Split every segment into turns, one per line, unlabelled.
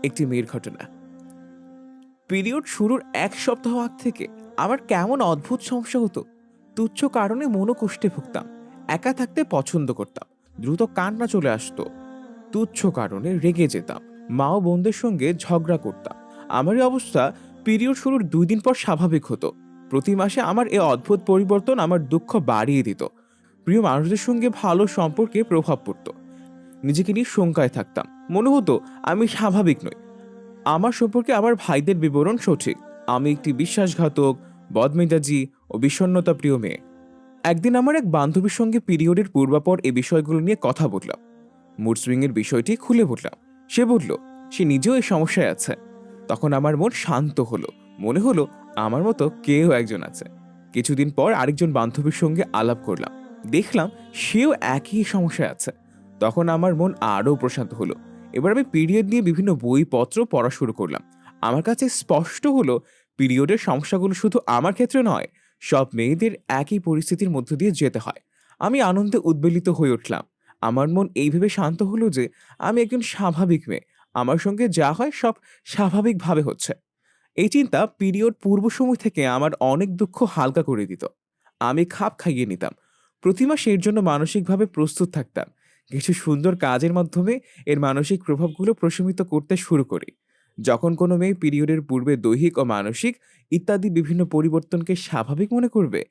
একটি মেয়ের ঘটনা। পিরিয়ড শুরুর ১ সপ্তাহ আগ থেকে আমার কেমন অদ্ভুত সমস্যা হতো। তুচ্ছ কারণে মনোকষ্টে ভুগতাম। একা থাকতে পছন্দ করতাম। দ্রুত কান্না চলে আসতো। তুচ্ছ কারণে রেগে যেতাম। মা ও বোনদের সঙ্গে ঝগড়া করতাম। আমার এই অবস্থা পিরিয়ড শুরুর ২ দিন পর স্বাভাবিক হতো। প্রতি মাসে আমার এই অদ্ভুত পরিবর্তন আমার দুঃখ বাড়িয়ে দিত। প্রিয় মানুষদের সঙ্গে ভালো সম্পর্কে প্রভাব পড়ত। নিজেকে নিয়ে শঙ্কায় থাকতাম। মনে হতো আমি স্বাভাবিক নই। আমার সম্পর্কে আমার ভাইদের বিবরণ সঠিক। আমি একটি বিশ্বাসঘাতক, বদমেজাজি ও বিষণ্ণতা প্রিয় মেয়ে। একদিন আমার এক বান্ধবীর সঙ্গে পিরিয়ডের পূর্বাপর এই বিষয়গুলো নিয়ে কথা বললাম। মুড সুইং এর বিষয়টি খুলে বললাম। সে বলল সে নিজেও এই সমস্যায় আছে। তখন আমার মন শান্ত হলো। মনে হলো আমার মতো কেউ একজন আছে। কিছুদিন পর আরেকজন বান্ধবীর সঙ্গে আলাপ করলাম। দেখলাম সেও একই সমস্যায় আছে। তখন আমার মন আরও প্রশান্ত হলো। এবার আমি পিরিয়ড নিয়ে বিভিন্ন বইপত্র পড়া শুরু করলাম। আমার কাছে স্পষ্ট হলো পিরিয়ডের সমস্যাগুলো শুধু আমার ক্ষেত্রে নয়, সব মেয়েদের একই পরিস্থিতির মধ্য দিয়ে যেতে হয়। আমি আনন্দে উদ্বেলিত হয়ে উঠলাম। আমার মন এই ভেবে শান্ত হলো যে আমি একজন স্বাভাবিক মেয়ে। আমার সঙ্গে যা হয় সব স্বাভাবিকভাবে হচ্ছে। এই চিন্তা পিরিয়ড পূর্ব সময় থেকে আমার অনেক দুঃখ হালকা করে দিত। আমি খাপ খাইয়ে নিতাম। প্রতি মাসে এর জন্য মানসিকভাবে প্রস্তুত থাকতাম। কিছু সুন্দর কাজের মাধ্যমে এর মানসিক প্রভাবগুলো প্রশমিত করতে শুরু করি। যখন কোনো মেয়ে পিরিয়ডের পূর্বে দৈহিক ও মানসিক ইত্যাদি বিভিন্ন পরিবর্তনকে স্বাভাবিক মনে করবে,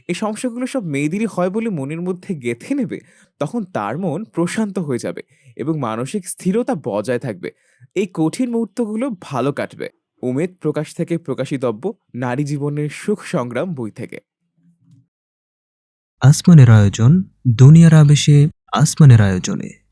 এই সমস্যাগুলো সব মেয়েদেরই হয় বলে মনের মধ্যে গেঁথে নেবে, তখন তার মন প্রশান্ত হয়ে যাবে এবং মানসিক স্থিরতা বজায় থাকবে। এই কঠিন মুহূর্তগুলো ভালো কাটবে। উমেদ প্রকাশ থেকে প্রকাশিতব্য, নারী জীবনের সুখ সংগ্রাম বই থেকে।
আসমানের আয়োজন, দুনিয়ার আবেশে আসমানের আয়োজনে।